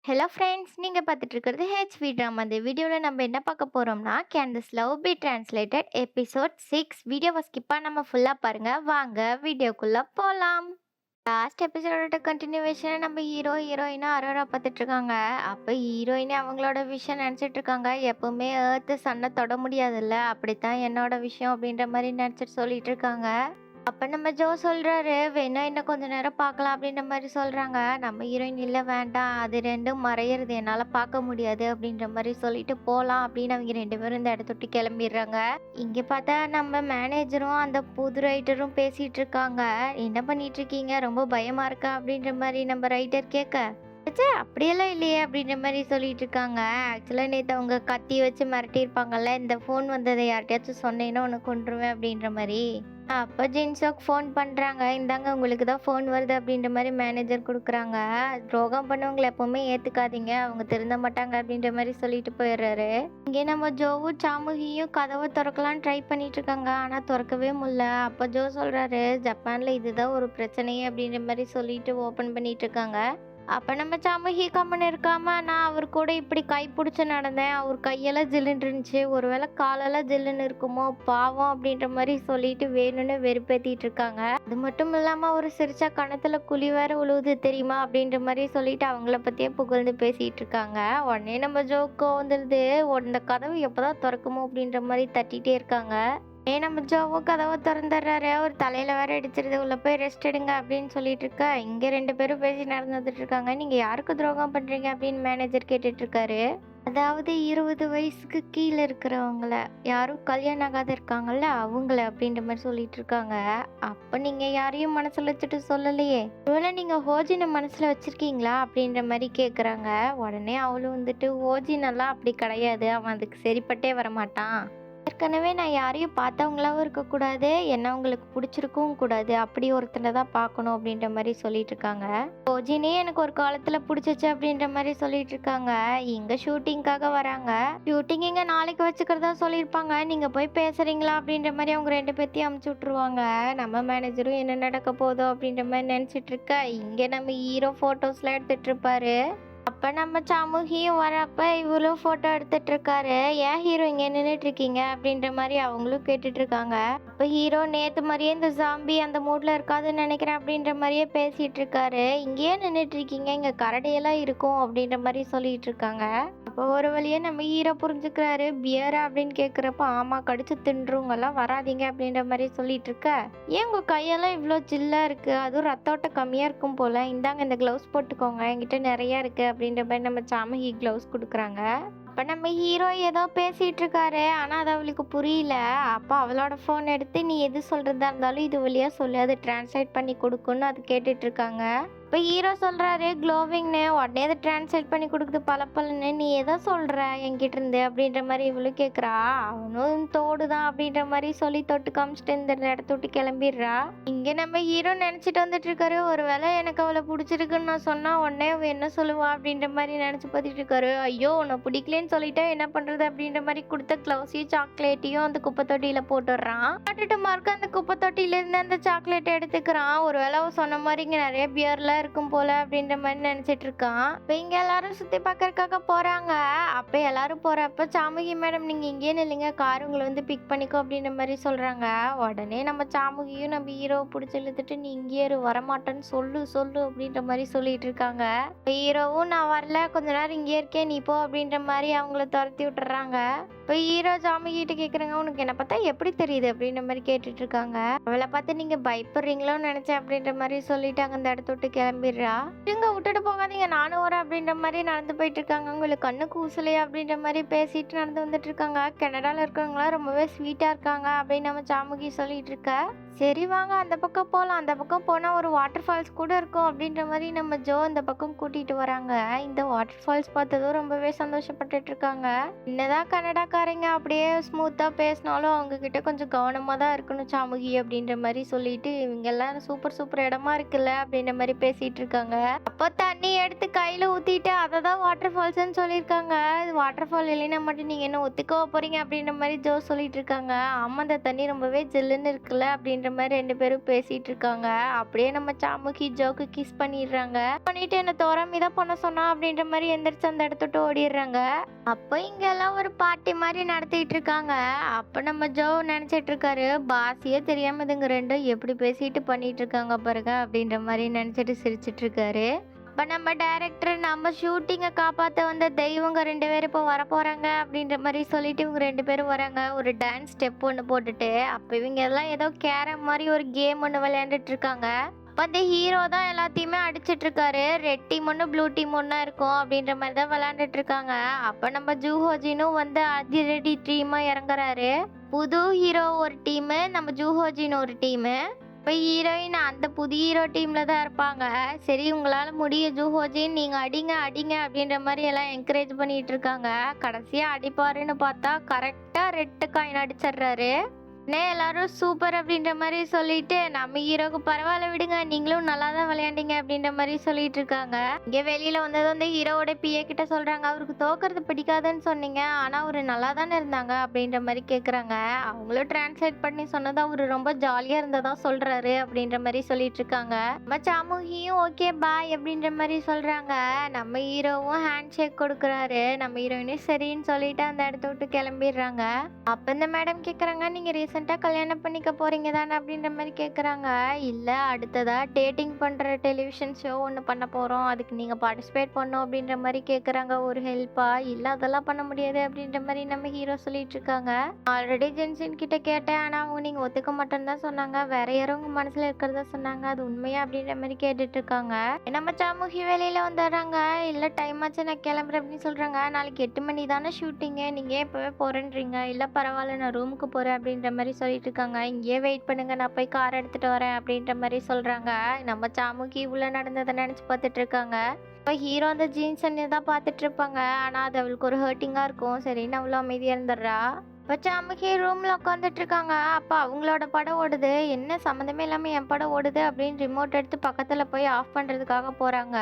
Hello friends, நீங்கள் பார்த்துட்டு இருக்கிறது ஹெச்வி ட்ராமா. அந்த வீடியோவில் நம்ம என்ன பார்க்க போகிறோம்னா, can this love be translated episode 6. வீடியோவை ஸ்கிப் பண்ணாமல் ஃபுல்லாக பாருங்கள். வாங்க வீடியோக்குள்ளே போகலாம். லாஸ்ட் எபிசோடோட கண்டினியூவேஷனை நம்ம ஹீரோயினா அரோரா பார்த்துட்டு இருக்காங்க. அப்போ ஹீரோயினே அவங்களோட விஷயம் நினச்சிட்டு இருக்காங்க. எப்பவுமே ஏர்த்து சன்னை தொட முடியாதுல்ல, அப்படித்தான் என்னோட விஷயம் அப்படின்ற மாதிரி நினச்சிட்டு சொல்லிட்டு இருக்காங்க. அப்ப நம்ம ஜோ சொல்றாரு, "வேணா இன்னும் கொஞ்ச நேரம் பார்க்கலாம்" அப்படின்ற மாரி சொல்றாங்க. நம்ம ஹீரோயின், "இல்ல வேண்டாம். அது 2ம் மறையிறது. என்னால பார்க்க முடியாது" அப்படின்ற மாரி சொல்லிட்டு போலாம் அப்படின்னு அவங்க 2 பேரும் இந்த இடத்த விட்டு கிளம்பிடுறாங்க. இங்க பார்த்தா நம்ம மேனேஜரும் அந்த புது ரைட்டரும் பேசிட்டு இருக்காங்க. "என்ன பண்ணிட்டு இருக்கீங்க? ரொம்ப பயமா இருக்கா?" அப்படின்ற மாரி நம்ம ரைட்டர் கேட்க, "ச்சே அப்படியெல்லாம் இல்லையே" அப்படின்ற மாரி சொல்லிட்டு இருக்காங்க. ஆக்சுவலா நேத்து அவங்க கத்தி வச்சு மிரட்டியிருப்பாங்கல்ல, "இந்த ஃபோன் வந்ததை யார்ட்டயாச்சும் சொன்னேன்னா உன்ன கொன்றுவேன்" அப்படின்ற மாரி. அப்ப ஜின்சோக் ஃபோன் பண்றாங்க. "இந்தாங்க உங்களுக்கு தான் ஃபோன் வருது" அப்படின்ற மாரி மேனேஜர் குடுக்குறாங்க. "துரோகம் பண்ணவங்கள எப்பவுமே ஏத்துக்காதீங்க. அவங்க திருந்த மாட்டாங்க" அப்படின்ற மாரி சொல்லிட்டு போயிடுறாரு. இங்கே நம்ம ஜோவும் சாமுகியும் கதவை திறக்கலாம்னு ட்ரை பண்ணிட்டு இருக்காங்க. ஆனா திறக்கவே முடியல. அப்ப ஜோ சொல்றாரு, "ஜப்பான்ல இதுதான் ஒரு பிரச்சனையே" அப்படின்ற மாரி சொல்லிட்டு ஓபன் பண்ணிட்டு இருக்காங்க. அப்ப நம்ம சாமுகி கம்முன்னு இருக்காம, "நான் அவர் கூட இப்படி கை பிடிச்சு நடந்தேன். அவர் கையெல்லாம் ஜில்லுன்னு இருந்துச்சு. ஒருவேளை காலெல்லாம் ஜில்லுன்னு இருக்குமோ பாவம்" அப்படின்ற மாதிரி சொல்லிட்டு வேணும்னு வெறுப்பேத்திட்டு இருக்காங்க. அது மட்டும் இல்லாம ஒரு சிரிச்சா கணத்துல குழி வேற உழுவுது தெரியுமா அப்படின்ற மாதிரி சொல்லிட்டு அவங்கள பத்தியே புகழ்ந்து பேசிட்டு இருக்காங்க. உடனே நம்ம ஜோக்கோ வந்துடுது, "இந்த கதவு எப்பதான் திறக்குமோ" அப்படின்ற மாதிரி தட்டிட்டே இருக்காங்க. நம்ம ஜோவும் கதவை திறந்துடுறாரு. அவர் தலையில வேற அடிச்சிருது. "உள்ள போய் ரெஸ்ட் எடுங்க" அப்படின்னு சொல்லிட்டு இருக்கா. இங்க 2 பேரும் பேசி நடந்துட்டு இருக்காங்க. "நீங்க யாருக்கு துரோகம் பண்றீங்க?" அப்படின்னு மேனேஜர் கேட்டுட்டு இருக்காரு. அதாவது 20 வயசுக்கு கீழே இருக்கிறவங்கள, யாரும் கல்யாணம் ஆகாத இருக்காங்கல்ல அவங்கள அப்படின்ற மாதிரி சொல்லிட்டு இருக்காங்க. அப்ப நீங்க யாரையும் மனசுல வச்சுட்டு சொல்லலையே, ஒருவேளை நீங்க ஹோஜினை மனசுல வச்சிருக்கீங்களா அப்படின்ற மாதிரி கேக்குறாங்க. உடனே அவளும் வந்துட்டு, "ஹோஜினெல்லாம் அப்படி கிடையாது. அவன் அதுக்கு சரிப்பட்டே வரமாட்டான். ஏற்கனவே நான் யாரையும் பார்த்தவங்களாவும் இருக்கக்கூடாது, என்ன உங்களுக்கு பிடிச்சிருக்கவும் கூடாது. அப்படி ஒருத்தனை தான் பார்க்கணும்" அப்படின்ற மாதிரி சொல்லிட்டு இருக்காங்க. "ஓஜினே எனக்கு ஒரு காலத்துல பிடிச்சிச்சு" அப்படின்ற மாதிரி சொல்லிட்டு இருக்காங்க. இங்க ஷூட்டிங்காக வராங்க. ஷூட்டிங் இங்க நாளைக்கு வச்சுக்கிறதா சொல்லியிருப்பாங்க. நீங்க போய் பேசுறீங்களா அப்படின்ற மாதிரி அவங்க 2 பேத்தையும் அமுச்சு விட்டுருவாங்க. நம்ம மேனேஜரும் என்ன நடக்க போதோ அப்படின்ற மாதிரி நினைச்சிட்டு இருக்க. இங்க நம்ம ஹீரோ போட்டோஸ்லாம் எடுத்துட்டு இருப்பாரு. அப்ப நம்ம சாமுகியும் வரப்ப இவரும் போட்டோ எடுத்துட்டு இருக்காரு. "ஏன் ஹீரோ இங்க நின்னுட்டு இருக்கீங்க?" அப்படின்ற மாதிரி அவங்களும் கேட்டுட்டு இருக்காங்க. அப்ப ஹீரோ, "நேத்து மாதிரியே இந்த ஜாம்பி அந்த மூட்ல இருக்காதுன்னு நினைக்கிறேன்" அப்படின்ற மாதிரியே பேசிட்டு இருக்காரு. "இங்கேயே நின்னுட்டு இருக்கீங்க, இங்க கரடியெல்லாம் இருக்கும்" அப்படின்ற மாதிரி சொல்லிட்டு இருக்காங்க. அப்போ ஒரு வழியா நம்ம ஹீரோ புரிஞ்சுக்கிறாரு. "பியரா?" அப்படின்னு கேக்குறப்ப, "ஆமா, கடிச்சு தின்றுவங்கெல்லாம் வராதீங்க" அப்படின்ற மாதிரி சொல்லிட்டு இருக்க. "ஏன் உங்க கையெல்லாம் இவ்வளோ ஜில்லா இருக்கு? அதுவும் ரத்தோட்டம் கம்மியா இருக்கும் போல. இந்தாங்க இந்த கிளவுஸ் போட்டுக்கோங்க, என்கிட்ட நிறைய இருக்கு" அப்படின்ற மாதிரி நம்ம சாமகி கிளவுஸ் கொடுக்குறாங்க. அப்ப நம்ம ஹீரோ ஏதோ பேசிட்டு இருக்காரு. ஆனா அது அவளுக்கு புரியல. அப்ப அவளோட போன் எடுத்து, "நீ எது சொல்றதா இருந்தாலும் இது வழியா சொல்லு, அது டிரான்ஸ்லேட் பண்ணி கொடுக்குன்னு" அது கேட்டுட்டு இருக்காங்க. இப்ப ஹீரோ சொல்றாரு க்ளோவிங்னு. உடனே அதை டிரான்ஸ்லேட் பண்ணி கொடுக்குது பளபளன்னு. "நீ எதை சொல்ற என்கிட்ட இருந்து?" அப்படின்ற மாதிரி இவளும் கேக்குறா. அவனும் "தோடுதான்" அப்படின்ற மாதிரி சொல்லி தொட்டு காமிச்சிட்டு இந்த இடத்த விட்டு கிளம்பிடுறா. இங்க நம்ம ஹீரோ நினைச்சிட்டு வந்துட்டு இருக்காரு, ஒருவேளை எனக்கு அவளை பிடிச்சிருக்குன்னு நான் சொன்னா உடனே அவ என்ன சொல்லுவா அப்படின்ற மாதிரி நினைச்சு பார்த்துட்டு இருக்காரு. ஐயோ, உன்னை பிடிக்கலன்னு சொல்லிட்டா என்ன பண்றது அப்படின்ற மாதிரி கொடுத்த கிளவுஸையும் சாக்லேட்டையும் அந்த குப்பை தொட்டியில போட்டுடுறான். போட்டுட்டு மார்க்க அந்த குப்பை தொட்டியில இருந்து அந்த சாக்லேட் எடுத்துக்கிறான். ஒருவேளை அவ சொன்ன மாதிரி இங்க நிறைய பியர்லாம் இருக்கும் போல அப்படின்ற மாதிரி நினைச்சிட்டு இருக்கான். இப்ப இங்க எல்லாரும் சுத்தி பார்க்கறதுக்காக போறாங்க. அப்ப எல்லாரும் போறப்ப, "சாமுகி மேடம், நீங்க இங்கேயே நில்லுங்க, கார் உங்களை வந்து பிக் பண்ணிக்கோ" அப்படின்ற மாதிரி சொல்றாங்க. உடனே நம்ம சாமுகியும் நம்ம ஹீரோவை பிடிச்சி இழுத்துட்டு, "நீ இங்கேயே இரு, வரமாட்டேன்னு சொல்லு சொல்லு" அப்படின்ற மாதிரி சொல்லிட்டு இருக்காங்க. ஹீரோவும், "நான் வரல, கொஞ்ச நேரம் இங்கே இருக்கேன், நீ போ" அப்படின்ற மாதிரி அவங்கள துரத்தி விட்டுறாங்க. இப்போ ஹீரோ சாமுகிட்ட கேக்குறாங்க, "உனக்கு என்ன பார்த்தா எப்படி தெரியுது?" அப்படின்ற மாதிரி கேட்டுட்டு இருக்காங்க. அவளை பார்த்து, "நீங்க பயப்படுறீங்களோன்னு நினைச்சேன்" அப்படின்ற மாதிரி சொல்லிட்டு அங்க அந்த இடத்த விட்டு கிளம்பிடுறா. "இருங்க, விட்டுட்டு போகாதீங்க, நானும் வரேன்" அப்படின்ற மாதிரி நடந்து போயிட்டு இருக்காங்க. "உங்களுக்கு கண்ணு கூசலையா?" அப்படின்ற மாதிரி பேசிட்டு நடந்து வந்துட்டு இருக்காங்க. "கனடால இருக்கவங்களாம் ரொம்பவே ஸ்வீட்டா இருக்காங்க" அப்படின்னு நம்ம சாமுகி சொல்லிட்டு இருக்க. "சரி வாங்க, அந்த பக்கம் போகலாம், அந்த பக்கம் போனா ஒரு வாட்டர் ஃபால்ஸ் கூட இருக்கும்" அப்படின்ற மாதிரி நம்ம ஜோ இந்த பக்கம் கூட்டிட்டு வராங்க. இந்த வாட்டர் ஃபால்ஸ் பார்த்ததும் ரொம்பவே சந்தோஷப்பட்டுட்டு இருக்காங்க. என்னதான் கன்னடாக்காரங்க அப்படியே ஸ்மூத்தா பேசினாலும் அவங்க கிட்ட கொஞ்சம் கவனமா தான் இருக்கணும் சாமுகி அப்படின்ற மாதிரி சொல்லிட்டு, "இவங்க எல்லாம் சூப்பர் சூப்பர் இடமா இருக்குல்ல" அப்படின்ற மாதிரி பேசிட்டு இருக்காங்க. அப்போ தண்ணி எடுத்து கையில ஊத்திட்டு அதை தான் வாட்டர் வாட்டர் ஃபால்ஸ்ன்னு சொல்லியிருக்காங்க. அது வாட்டர் ஃபால் இல்லைன்னா மட்டும் நீங்க என்ன ஒத்துக்கவா போறீங்க? அப்படின்ற மாரி ஜோ சொல்லிட்டு இருக்காங்க. ஆமா அந்த தண்ணி ரொம்பவே ஜில்லுன்னு இருக்குல்ல அப்படின்ற மாரி 2 பேரும் பேசிட்டு இருக்காங்க. அப்படியே நம்ம சாமுகி ஜோக்கு கிஸ் பண்ணிடுறாங்க. பண்ணிட்டு என்ன தோராமி தான் பண்ண சொன்னா அப்படின்ற மாரி எந்திரிச்சு அந்த இடத்த விட்டு ஓடிடுறாங்க. அப்போ இங்க எல்லாம் ஒரு பார்ட்டி மாதிரி நடத்திட்டு இருக்காங்க. அப்ப நம்ம ஜோ நினைச்சிட்டு இருக்காரு, பாசியே தெரியாம இதுங்க ரெண்டும் எப்படி பேசிட்டு பண்ணிட்டு இருக்காங்க பாருங்க அப்படின்ற மாதிரி நினைச்சிட்டு சிரிச்சிட்டு இருக்காரு. அப்ப நம்ம டைரக்டர் நம்ம ஷூட்டிங்கை காப்பாத்த வந்த தெய்வங்க 2 பேரும் இப்போ வரப்போறாங்க அப்படின்ற மாதிரி சொல்லிட்டு இவங்க 2 பேரும் வராங்க. ஒரு டான்ஸ் ஸ்டெப் ஒன்று போட்டுட்டு அப்ப இவங்க எல்லாம் ஏதோ கேரம் மாதிரி ஒரு கேம் ஒன்று விளையாண்டுட்டு இருக்காங்க. அப்ப அந்த ஹீரோ தான் எல்லாத்தையுமே அடிச்சிட்டு இருக்காரு. ரெட் டீம் ஒன்று ப்ளூ டீம் ஒன்றா இருக்கும் அப்படின்ற மாதிரி தான் விளையாண்டுட்டு இருக்காங்க. அப்ப நம்ம ஜூஹோஜினும் வந்து அதிரடி டீமா இறங்குறாரு. புது ஹீரோ ஒரு டீமு, நம்ம ஜூஹோஜின் ஒரு டீமு. இப்போ ஹீரோயின் அந்த புது ஹீரோ டீம்ல தான் இருப்பாங்க. சரி உங்களால முடியும் ஜூஹோஜின், நீங்க அடிங்க அடிங்க அப்படின்ற மாதிரி எல்லாம் என்கரேஜ் பண்ணிட்டு இருக்காங்க. கடைசியா அடிப்பாருன்னு பார்த்தா கரெக்டா ரெட் காயின் அடிச்சிடுறாரு. எல்லாரும் சூப்பர் அப்படின்ற மாதிரி சொல்லிட்டு நம்ம ஹீரோக்கு பரவாயில்ல விடுங்க, நீங்களும் நல்லா தான் விளையாண்டீங்க அப்படின்ற மாதிரி சொல்லிட்டு இருக்காங்க. இங்க வெளியில வந்தது வந்து ஹீரோவோட பிஏ கிட்ட சொல்றாங்க, அவருக்கு தோக்கறது பிடிக்காதுன்னு சொன்னீங்க, ஆனா அவரு நல்லா தானே இருந்தாங்க அப்படின்ற மாதிரி கேக்குறாங்க. அவங்களும் டிரான்ஸ்லேட் பண்ணி சொன்னது அவரு ரொம்ப ஜாலியா இருந்ததா சொல்றாரு அப்படின்ற மாதிரி சொல்லிட்டு இருக்காங்க. நம்ம சாமுகியும் ஓகே பாய் அப்படின்ற மாதிரி சொல்றாங்க. நம்ம ஹீரோவும் ஹேண்ட் ஷேக் கொடுக்குறாரு. நம்ம ஹீரோயினும் சரின்னு சொல்லிட்டு அந்த இடத்த விட்டு கிளம்பிடுறாங்க. அப்ப இந்த மேடம் கேக்குறாங்க, நீங்க ரீசெண்டா கல்யாணம் பண்ணிக்க போறீங்க தானே அப்படின்ற மாதிரி கேக்குறாங்க. இல்ல அடுத்ததா டேட்டிங் பண்ற டெலிவிஷன் ஷோ ஒன்று பண்ண போறோம், அதுக்கு நீங்க பார்ட்டிசிபேட் பண்ணும் அப்படின்ற மாதிரி கேக்குறாங்க. ஒரு ஹெல்ப்பா? இல்ல அதெல்லாம் பண்ண முடியாது அப்படின்ற மாதிரி நம்ம ஹீரோ சொல்லிட்டு இருக்காங்க. ஆல்ரெடி ஜென்சின் கிட்ட கேட்டேன், ஆனா அவங்க நீங்க ஒத்துக்க மாட்டேன்னு தான் சொன்னாங்க, வேற யாரும் உங்க மனசுல இருக்கிறதா சொன்னாங்க, அது உண்மையா அப்படின்ற மாதிரி கேட்டுட்டு இருக்காங்க. நம்ம சாமுகி வேலையில வந்துடுறாங்க. இல்ல டைம் ஆச்சு நான் கிளம்புறேன் அப்படின்னு சொல்றாங்க. நாளைக்கு 8 மணி தானே ஷூட்டிங்கு, நீங்க ஏன் இப்பவே போறேன்றீங்க? இல்ல பரவாயில்ல நான் ரூமுக்கு போறேன் அப்படின்ற மாதிரி சொல்லிட்டு இருக்காங்க. இங்கேயே வெயிட் பண்ணுங்க, நான் போய் கார் எடுத்துட்டு வரேன் அப்படின்ற மாதிரி சொல்றாங்க. நம்ம சாமுகி உள்ள நடந்ததை நினைச்சு பார்த்துட்டு இருக்காங்க. இப்போ ஹீரோ அந்த ஜீன்ஸ் தான் பார்த்துட்டு இருப்பாங்க. ஆனா அது அவளுக்கு ஒரு ஹர்ட்டிங்கா இருக்கும். சரின்னு அவ்வளோ அமைதியா இருந்துடுறா. இப்போ சாமுகி ரூம்ல உட்காந்துட்டு இருக்காங்க. அப்போ அவங்களோட படம் ஓடுது. என்ன சம்மந்தமே இல்லாம என் படம் ஓடுது அப்படின்னு ரிமோட் எடுத்து பக்கத்துல போய் ஆஃப் பண்றதுக்காக போறாங்க.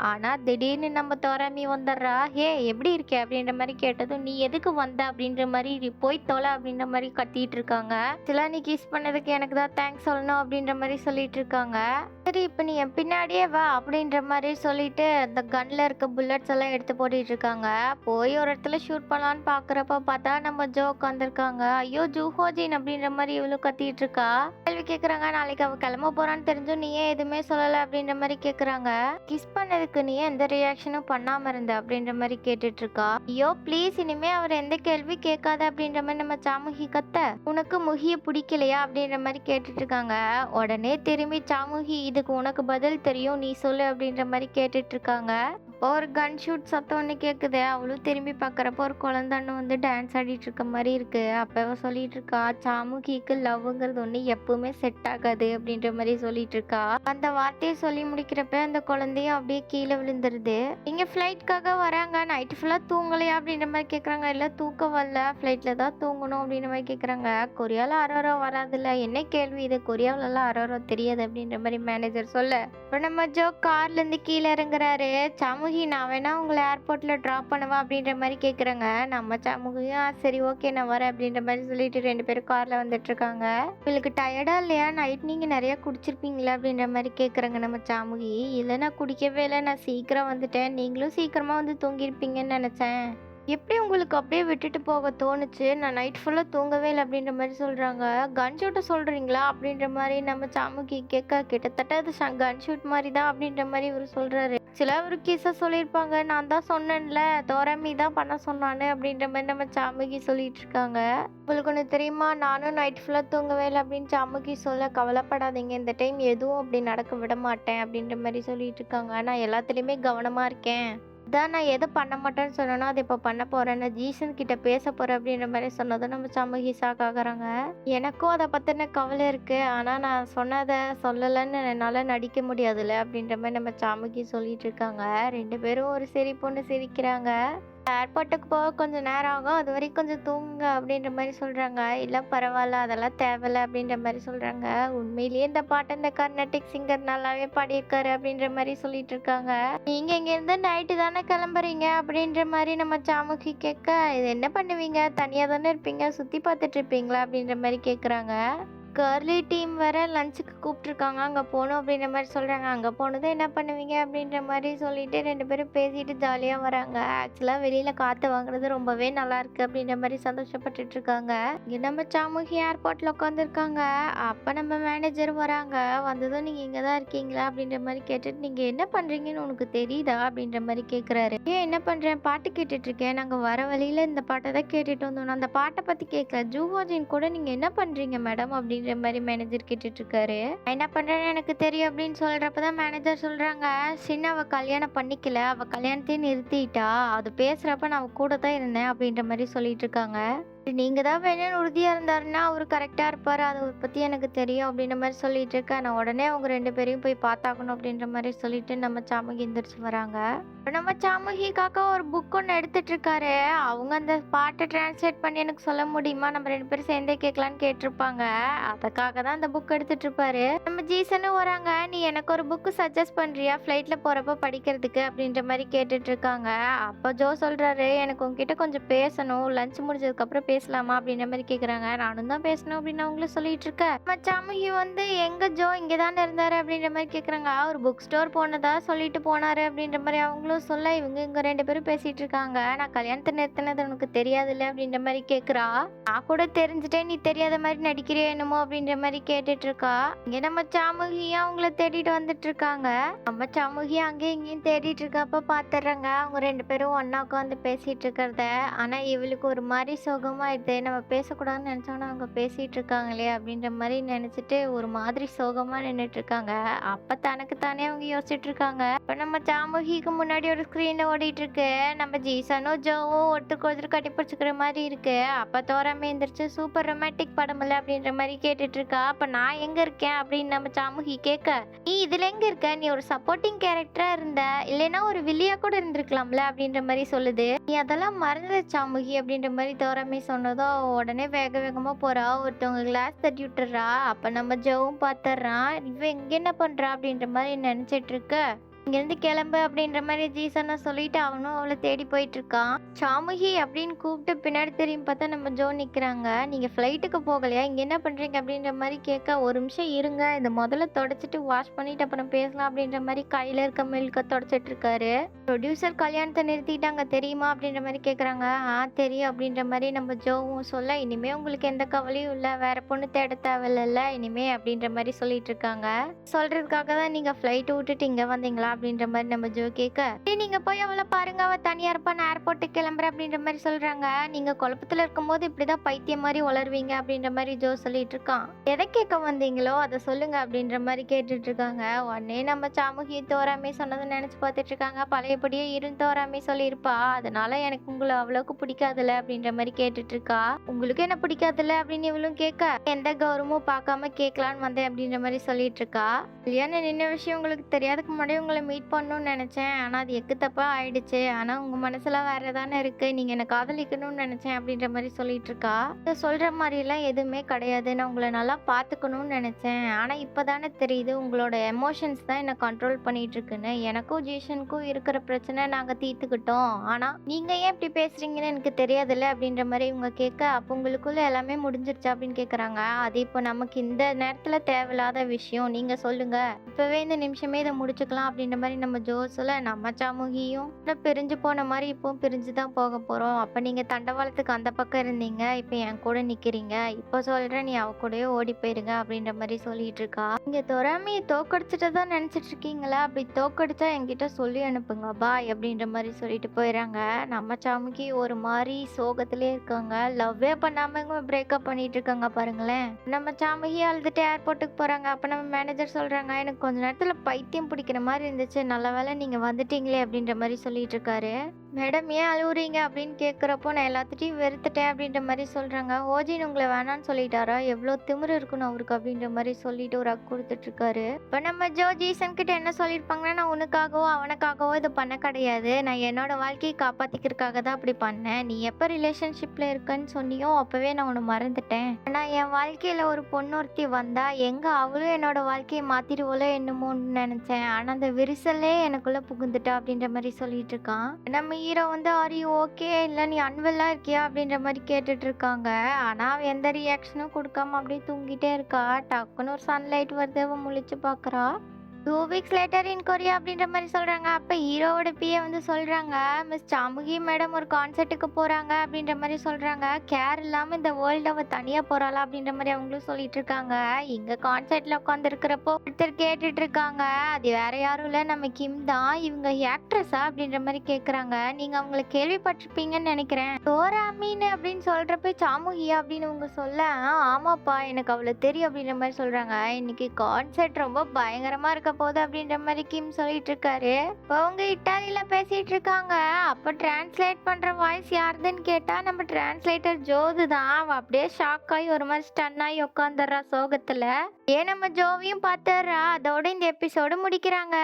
ஆனா திடீர்னு நம்ம தோராமி வந்துடுறா. ஹே எப்படி இருக்கே அப்படின்ற மாதிரி கேட்டதும், நீ எதுக்கு வந்த அப்படின்ற மாதிரி, போய் தொலை அப்படின்ற மாதிரி கத்திட்டு இருக்காங்க. சில நீ கிஸ் பண்ணதுக்கு எனக்கு தான் தேங்க்ஸ் சொல்லணும் அப்படின்ற மாதிரி சொல்லிட்டு இருக்காங்க. சரி இப்போ நீ என் பின்னாடியே வா அப்படின்ற மாதிரி சொல்லிட்டு அந்த கன்ல இருக்க புல்லட்ஸ் எல்லாம் எடுத்து போட்டுட்டு இருக்காங்க. போய் ஒரு இடத்துல ஷூட் பண்ணலான்னு பாக்குறப்ப பார்த்தா நம்ம ஜோ உட்காந்துருக்காங்க. ஐயோ ஜூஹோஜின் அப்படின்ற மாதிரி இவ்வளவு கத்திட்டு இருக்கா. கேள்வி கேக்குறாங்க. நாளைக்கு அவ கிளம்ப போறான்னு தெரிஞ்சும் நீ ஏன் எதுவுமே சொல்லல அப்படின்ற மாதிரி கேக்குறாங்க. கிஸ் பண்ணதுக்கு நீ எந்த ரியாக்ஷனும் பண்ணாம இருந்த அப்படின்ற மாதிரி கேட்டுட்டு இருக்கா. ஐயோ ப்ளீஸ் இனிமே அவர் எந்த கேள்வி கேட்காத அப்படின்ற மாதிரி நம்ம சாமுகி கத்த. உனக்கு முகிய பிடிக்கலையா அப்படின்ற மாதிரி கேட்டுட்டு இருக்காங்க. உடனே திரும்பி சாமுகி, இதுக்கு உனக்கு பதில் தெரியும், நீ சொல்லு அப்படின்ற மாதிரி கேட்டுட்டு இருக்காங்க. அப்போ ஒரு கன் ஷூட் சத்தம் ஒன்று கேட்குது. அவளும் திரும்பி பார்க்குறப்போ ஒரு குழந்தைன்னு வந்து டான்ஸ் ஆடிட்டு இருக்க மாதிரி இருக்கு. அப்போ அவ சொல்லிட்டு இருக்கா, சாமுகிக்கு லவ்ங்கிறது ஒன்று எப்பவுமே செட் ஆகாது அப்படின்ற மாதிரி சொல்லிட்டு இருக்கா. அந்த வார்த்தையை சொல்லி முடிக்கிறப்ப அந்த குழந்தையும் அப்படியே கீழே விழுந்துருது. இங்க ஃப்ளைட்காக வராங்க. நைட்டு ஃபுல்லாக தூங்கலையா அப்படின்ற மாதிரி கேட்குறாங்க. இல்லை தூக்கம் வரல, ஃப்ளைட்ல தான் தூங்கணும் அப்படின்ற மாதிரி கேட்குறாங்க. கொரியாவில் அரோரா வராதுல்ல, என்ன கேள்வி இது, கொரியாவிலலாம் அரோரா தெரியாது அப்படின்ற மாதிரி மேனேஜர் சொல்ல. இப்போ நம்ம ஜோ கார்ல இருந்து கீழே இறங்குறாரு. சாமுகி நான் வேணா உங்களை ஏர்போர்ட்ல ட்ராப் பண்ணவா அப்படின்ற மாதிரி கேக்குறாங்க. நம்ம சாமுகியும் சரி ஓகே நான் வரேன் அப்படின்ற மாதிரி சொல்லிட்டு 2 பேரும் கார்ல வந்துட்டு இருக்காங்க. உங்களுக்கு டயர்டா இல்லையா, நைட் நீங்க நிறைய குடிச்சிருப்பீங்களா அப்படின்ற மாதிரி கேக்குறாங்க நம்ம சாமுகி. இல்லை நான் குடிக்கவே இல்லை, நான் சீக்கிரம் வந்துட்டேன், நீங்களும் சீக்கிரமா வந்து தூங்கிருப்பீங்கன்னு நினைச்சேன். எப்படி உங்களுக்கு அப்படியே விட்டுட்டு போக தோணுச்சு, நான் நைட் ஃபுல்லாக தூங்கவே இல்லை அப்படின்ற மாதிரி சொல்கிறாங்க. கன் ஷூட்டை சொல்கிறீங்களா அப்படின்ற மாதிரி நம்ம சாமுகி கேட்க, கிட்டத்தட்ட அது கன் ஷூட் மாதிரி தான் அப்படின்ற மாதிரி இவர் சொல்கிறாரு. சில ஒரு கீஸை சொல்லியிருப்பாங்க, நான் தான் சொன்னேன்ல தோராமி தான் பண்ண சொன்னானு அப்படின்ற மாதிரி நம்ம சாமுகி சொல்லிட்டு இருக்காங்க. உங்களுக்கு ஒன்று தெரியுமா, நானும் நைட் ஃபுல்லாக தூங்கவே இல்லை அப்படின்னு சாமுகி சொல்ல, கவலைப்படாதீங்க இந்த டைம் எதுவும் அப்படி நடக்க விட மாட்டேன் அப்படின்ற மாதிரி சொல்லிட்டு இருக்காங்க. நான் எல்லாத்துலேயுமே கவனமாக இருக்கேன், அதான் நான் எதை பண்ண மாட்டேன்னு சொன்னேனோ அதை இப்போ பண்ண போறேன், நான் ஜீசன் கிட்ட பேச போறேன் அப்படின்ற மாதிரி சொன்னதும் நம்ம சாமுகி ஷாக் ஆகுறாங்க. எனக்கும் அதை பத்தின கவலை இருக்கு, ஆனா நான் சொன்னதை சொல்லலைன்னு என்னால நடிக்க முடியாதுல்ல அப்படின்ற மாதிரி நம்ம சாமுகி சொல்லிட்டு இருக்காங்க. 2 பேரும் ஒரு சிரிப்புன்னு சிரிக்கிறாங்க. ஏர்போர்ட்டுக்கு போக கொஞ்சம் நேரம் ஆகும். அது வரைக்கும் கொஞ்சம் தூங்குங்க அப்படின்ற மாரி சொல்றாங்க. இல்ல பரவால்ல அதெல்லாம் தேவையில்ல அப்படின்ற மாரி சொல்றாங்க. உண்மையிலேயே இந்த பாட்ட இந்த கர்நாடிக் சிங்கர் நல்லாவே பாடியிருக்காரு அப்படின்ற மாரி சொல்லிட்டு இருக்காங்க. நீங்க இங்கேருந்து நைட்டு தானே கிளம்புறீங்க அப்படின்ற மாரி நம்ம சாமுகி கேட்க, இது என்ன பண்ணுவீங்க? தனியா தானே இருப்பீங்க. சுத்தி பார்த்துட்டு இருப்பீங்களா? அப்படின்ற மாரி கேட்குறாங்க. கர்லி டீம் வேற லஞ்சுக்கு கூப்பிட்டுருக்காங்க. அங்க போணும் அப்படின்ற மாரி சொல்றாங்க. அங்க போனதும் என்ன பண்ணுவீங்க? அப்படின்ற மாரி சொல்லிட்டு 2 பேரும் பேசிட்டு ஜாலியா வராங்க. ஆக்சுவலா வெளியில காத்து வாங்குறது ரொம்பவே நல்லாயிருக்கு அப்படின்ற மாரி சந்தோஷப்பட்டுட்டு இருக்காங்க. இங்க நம்ம சாமுகி ஏர்போர்ட்ல உட்காந்துருக்காங்க. அப்ப நம்ம மேனேஜர் வராங்க. வந்ததும் நீங்க இங்க தான் இருக்கீங்களா? அப்படின்ற மாரி கேட்டுட்டு, நீங்க என்ன பண்றீங்கன்னு உனக்கு தெரியுதா? அப்படின்ற மாரி கேட்குறாரு. ஏன் என்ன பண்றேன்? பாட்டு கேட்டுட்டு இருக்கேன். நாங்க வர வழியில இந்த பாட்ட தான் கேட்டுட்டு வந்தோம். நான் அந்த பாட்ட பத்தி கேட்கல. ஜூஹோஜின் கூட நீங்க என்ன பண்றீங்க மேடம்? அப்படின்ற மாரி மேனேஜர் கேட்டுட்டு இருக்காரு. நான் என்ன பண்றேன்னு எனக்கு தெரியும் அப்படின்னு சொல்றப்ப தான் மேனேஜர் சொல்றாங்க, "சின்ன அவ கல்யாணம் பண்ணிக்கல. அவ கல்யாணத்தையே நிறுத்திட்டா. அது பேசுறப்ப நான் அவ கூட தான் இருந்தேன்." அப்படின்ற மாரி சொல்லிட்டு இருக்காங்க. நீங்க தான் வேணும்னு உறுதியா இருந்தாருன்னா, அவரு கரெக்ட்டா இருப்பாரு. அத பத்தி எனக்கு தெரியும் அப்படின்ற மாரி சொல்லிட்டு இருக்கேன். நான் உடனே அவங்க 2 பேரையும் போய் பார்த்தாகணும் அப்படின்ற மாரி சொல்லிட்டு நம்ம சாமுகி எந்திரிச்சு வராங்க. இப்ப நம்ம சாமுகிக்காக ஒரு புக் ஒண்ணு எடுத்துட்டு இருக்காரு. அவங்க அந்த பாட்ட டிரான்ஸ்லேட் பண்ணி எனக்கு சொல்ல முடியுமா? நம்ம 2 பேரும் சேர்ந்தே கேட்கலான்னு கேட்டிருப்பாங்க. அதுக்காக தான் அந்த புக் எடுத்துட்டு இருப்பாரு. நம்ம ஜீசனும் வராங்க. "நீ எனக்கு ஒரு புக் சஜெஸ்ட் பண்றியா? ஃப்ளைட்ல போறப்ப படிக்கிறதுக்கு?" அப்படின்ற மாரி கேட்டுட்டு இருக்காங்க. அப்ப ஜோ சொல்றாரு, "எனக்கு உன்கிட்ட கொஞ்சம் பேசணும். லஞ்ச் முடிஞ்சதுக்கப்புறம் பேசலாமா?" அப்படின்ற மாரி கேட்குறாங்க. நானும் தான் பேசணும் அப்படின்னு அவங்களும் சொல்லிட்டு இருக்க. நம்ம சாமுகி வந்து, "எங்க ஜோ இங்க தானே இருந்தாரு?" அப்படின்ற மாரி கேட்குறாங்க. "ஒரு புக் ஸ்டோர் போனதா சொல்லிட்டு போனாரு." அப்படின்ற மாரி அவங்களும் சொல்ல, இவங்க 2 பேரும் பேசிட்டு இருக்காங்க. "நான் கல்யாணத்த நிறுத்தினது உனக்கு தெரியாதுல்ல?" அப்படின்ற மாரி கேட்குறா. "நான் கூட தெரிஞ்சுட்டேன். நீ தெரியாத மாரி நடிக்கிறியோ என்னமோ?" அப்படின்ற மாரி கேட்டுட்டு இருக்கா. இங்க நம்ம சாமுகியும் அவங்கள தேடிட்டு வந்துட்டு இருக்காங்க. நம்ம சாமுகி அங்கேயும் இங்கேயும் தேடிட்டு இருக்கப்ப பாத்துடுறாங்க. அவங்க 2 பேரும் ஒண்ணா உட்காந்து பேசிட்டு இருக்கிறத. ஆனா இவளுக்கு ஒரு மாரி சோகமாயிடுது. நம்ம பேசக்கூடாதுன்னு நினைச்சோம்னா அவங்க பேசிட்டு இருக்காங்களே அப்படின்ற மாரி நினைச்சிட்டு ஒரு மாதிரி சோகமா நின்னுட்டு இருக்காங்க. அப்ப தனக்கு தானே அவங்க யோசிச்சுட்டு இருக்காங்க. இப்ப நம்ம சாமுகிக்கு முன்னாடி ஒரு ஸ்க்ரீன்ல ஓடிட்டு இருக்கு. நம்ம ஜீசனும் ஜோவும் ஒருத்தருக்கு ஒருத்தர் கட்டிப்பிடிச்சுக்கிற மாதிரி இருக்கு. அப்ப தோராம எந்திரிச்சு, "சூப்பர் ரொமான்டிக் படம்ல?" அப்படின்ற மாரி கேட்டுட்டு இருக்கா. அப்ப நான் எங்க இருக்கேன் அப்படின்னு நம்ம சாமுகி கேட்க, "நீ இதுல எங்க இருக்க? நீ ஒரு சப்போர்ட்டிங் கேரக்டரா இருந்த. இல்லைன்னா ஒரு வில்லியா கூட இருந்திருக்கலாம்ல?" அப்படின்ற மாரி சொல்லுது. "நீ அதெல்லாம் மறந்துட சாமுகி." அப்படின்ற மாரி தோராமி சொன்னதும் உடனே வேக வேகமா போறா. ஒருத்தவங்க கிளாஸ் தட்டி விட்டுறா. அப்ப நம்ம ஜோவும் பாத்துடுறான். இவ இங்க என்ன பண்றா அப்படின்ற மாரி நினைச்சிட்டு இருக்க. இங்கேருந்து கிளம்பு அப்படின்ற மாரி ஜீசனை சொல்லிட்டு அவனும் அவளை தேடி போயிட்டு இருக்கான். சாமுகி அப்படின்னு கூப்பிட்டு பின்னாடி திரும்பி பார்த்தா நம்ம ஜோ நிக்கிறாங்க. "நீங்க ஃப்ளைட்டுக்கு போகலையா? இங்க என்ன பண்றீங்க?" அப்படின்ற மாதிரி கேட்க, "ஒரு நிமிஷம் இருங்க, இதை முதல்ல தொடச்சிட்டு வாஷ் பண்ணிட்டு அப்புறம் பேசலாம்." அப்படின்ற மாதிரி கையில இருக்க மில்க தொடச்சிட்டு இருக்காரு. ப்ரொடியூசர் கல்யாணத்தை நிறுத்திட்டாங்க தெரியுமா? அப்படின்ற மாதிரி கேட்குறாங்க. "ஆ தெரியும்." அப்படின்ற மாதிரி நம்ம ஜோவும் சொல்ல, "இனிமே உங்களுக்கு எந்த கவலையும் இல்லை, வேற பொண்ணு தேட தேவையில்ல இனிமே." அப்படின்ற மாதிரி சொல்லிட்டு இருக்காங்க. சொல்றதுக்காக தான் நீங்க ஃப்ளைட் விட்டுட்டு இங்க வந்தீங்களா? அப்படின்ற மாதிரி நம்ம ஜோ கேட்க, "சரி நீங்க போய் அவளை பாருங்க, அவ தனியா இருப்பா, நான் ஏர்போர்ட்டுக்கு கிளம்புறேன்." அப்படின்ற மாதிரி சொல்றாங்க. "நீங்க குழப்பத்துல இருக்கும்போது இப்படிதான் பைத்தியம் மாதிரி உளருவீங்க." அப்படின்ற மாதிரி ஜோ சொல்லிட்டு இருக்கான். "எதை கேட்க வந்தீங்களோ அதை சொல்லுங்க." அப்படின்ற மாதிரி கேட்டுட்டு இருக்காங்க. உடனே நம்ம சாமுகி தோராமி சொன்னதை நினைச்சு பார்த்துட்டு இருக்காங்க. பழையபடியே தோராமி சொல்லியிருப்பா, "அதனால எனக்கு உங்களை அவ்வளவுக்கு பிடிக்காதுல்ல." அப்படின்ற மாதிரி கேட்டுட்டு இருக்கா. "உங்களுக்கு என்ன பிடிக்காதுல்ல?" அப்படின்னு இவளும் கேட்க, "எந்த கௌரவமும் பார்க்காம கேட்கலான்னு வந்தேன்." அப்படின்ற மாதிரி சொல்லிட்டு இருக்கா. "கல்யாணம் நின்ன விஷயம் உங்களுக்கு தெரியாதுக்கு முன்னாடி உங்களை மீட் பண்ணணும்னு நினைச்சேன். ஆனா அது எக்கு தப்பா ஆயிடுச்சு. ஆனா உங்க மனசுல வேற தானே இருக்கு. நீங்க என்ன காதலிக்கணும்னு நினைச்சேன்." அப்படின்ற மாதிரி சொல்லிட்டு இருக்கா. "நீங்க சொல்ற மாதிரி எல்லாம் எதுவுமே கிடையாது. நான் உங்களை நல்லா பாத்துக்கணும்னு நினைச்சேன். ஆனா இப்பதானே தெரியுது உங்களோட எமோஷன்ஸ் தான் என்ன கண்ட்ரோல் பண்ணிட்டு இருக்குன்னு. எனக்கும் ஜீஷனுக்கும் இருக்கிற பிரச்சனை நாங்க தீர்த்துக்கிட்டோம். ஆனா நீங்க ஏன் இப்படி பேசுறீங்கன்னு எனக்கு தெரியாதுல்ல." அப்படின்ற மாதிரி இவங்க கேட்க, "அப்ப உங்களுக்குள்ள எல்லாமே முடிஞ்சிருச்சா?" அப்படின்னு கேக்குறாங்க. "அது இப்போ நமக்கு இந்த நேரத்துல தேவையில்லாத விஷயம். நீங்க சொல்லுங்க. இப்பவே இந்த நிமிஷமே இதை முடிச்சுக்கலாம்." அப்படின்ற மாதிரி நம்ம ஜோ சொல்ல, நம்ம சாமுகியும் பிரிஞ்சு போன மாதிரி இப்பவும் பிரிஞ்சு தான் போக போறோம். அப்ப நீங்க தண்டவாளத்துக்கு அந்த பக்கம் இருந்தீங்க, இப்ப என் கூட நிக்கிறீங்க. இப்ப சொல்றேன், நீ அவ கூடயே ஓடி போயிருங்க அப்படின்ற மாதிரி சொல்லிட்டு இருக்கா. "நீங்க தொறாமையை தோக்கடிச்சுட்டு தான் நினைச்சிட்டு இருக்கீங்களா? அப்படி தோக்கடிச்சா என்கிட்ட சொல்லி அனுப்புங்க, பாய்." அப்படின்ற மாதிரி சொல்லிட்டு போயிடறாங்க. நம்ம சாமுகி ஒரு மாதிரி சோகத்திலே இருக்காங்க. லவ்வே பண்ணாம பிரேக்கப் பண்ணிட்டு இருக்காங்க பாருங்களேன். நம்ம சாமுகி அழுதுட்டு ஏர்போர்ட்டுக்கு போறாங்க. அப்ப நம்ம மேனேஜர் சொல்றாங்க, "எனக்கு கொஞ்ச நேரத்துல பைத்தியம் பிடிக்கிற மாதிரி இருந்துச்சு. நல்ல வேளை நீங்க வந்துட்டீங்களே." அப்படின்ற மாதிரி சொல்லிட்டு இருக்காரு. மேடம் ஏன் அழுவுறீங்க அப்படின்னு கேட்குறப்போ, நான் எல்லாத்துட்டையும் வெறுத்துட்டேன் அப்படின்ற மாரி சொல்றாங்க. ஓஜின் உங்கள வேணான்னு சொல்லிட்டாரா? எவ்ளோ திமிரு இருக்கணும் அவருக்கு அப்படின்ற மாரி சொல்லிட்டு ஒரு ஹக் குடுத்துட்டுருக்காரு. இப்ப நம்ம ஜோ ஜீசன் கிட்ட என்ன சொல்லியிருப்பாங்கன்னா, நான் உனக்காகவோ, அவனுக்காகவோ இது பண்ண கிடையாது. நான் என்னோட வாழ்க்கைய காப்பாத்திக்கிறதுக்காக தான் அப்படி பண்ணேன். நீ எப்ப ரிலேஷன்ஷிப்ல இருக்கன்னு சொன்னியோ, அப்பவே நான் உன்ன மறந்துட்டேன். ஆனா என் வாழ்க்கையில ஒரு பொண்ணு ஒருத்தி வந்தா, எங்க அவளும் என்னோட வாழ்க்கைய மாத்திருவாளோ என்னமோன்னு நெனச்சேன். ஆனா அந்த விரிசலே எனக்குள்ள புகுந்துட்டா அப்படின்ற மாரி சொல்லிட்டு இருக்கான். நம்ம ஹீரோ வந்து ஆர் யூ ஓகே? இல்ல நீ அன்வெல்லா இருக்கியா? அப்படின்ற மாரி கேட்டுட்டு இருக்காங்க. ஆனா அவ எந்த ரியாக்ஷனும் குடுக்காம அப்படியே தூங்கிட்டே இருக்கா. டக்குன்னு ஒரு சன்லைட் வருது. அவ முழிச்சு பார்க்குறா. 2 வீக்ஸ் லேட்டர் இன் கொரியா அப்படின்ற மாரி சொல்றாங்க. அப்ப ஹீரோவோட பிஏ வந்து சொல்றாங்க, மிஸ் சாமுகி மேடம் ஒரு கான்சர்ட்டுக்கு போறாங்க அப்படின்ற மாரி சொல்றாங்க. கேர் இல்லாம இந்த வேர்ல்டு அவ தனியா போறாளா? அப்படின்ற மாரி அவங்களும் சொல்லிட்டு இருக்காங்க. இங்க கான்சர்ட்ல உட்காந்துருக்கிறப்போ ஒருத்தர் கேட்டுட்டு இருக்காங்க. அது வேற யாரும் இல்ல நம்ம கிம் தான். இவங்க ஆக்ட்ரஸா? அப்படின்ற மாரி கேட்குறாங்க. நீங்க அவங்கள கேள்விப்பட்டிருப்பீங்கன்னு நெனைக்கிறேன். டோரா அமீன் அப்படின்னு சொல்றப்ப சாமுகியா அப்படின்னு இவங்க சொல்ல, ஆமாப்பா எனக்கு அவள தெரியும் அப்படின்ற மாரி சொல்றாங்க. இன்னைக்கு கான்சர்ட் ரொம்ப பயங்கரமா இருக்க போகுது அப்படின்ற மாரி கிம் சொல்லிட்டு இருக்காரு. இப்போ அவங்க இட்டாலியில பேசிட்டு இருக்காங்க. அப்ப டிரான்ஸ்லேட் பண்ற வாய்ஸ் யாருதுன்னு கேட்டா நம்ம டிரான்ஸ்லேட்டர் ஜோது தான். அவ அப்படியே ஷாக் ஆகி ஒரு மாதிரி ஸ்டன் ஆகி உட்காந்துடுறா சோகத்துல. ஏன் நம்ம ஜோவையும் பார்த்துடுறா. அதோட இந்த எபிசோடு முடிக்கிறாங்க.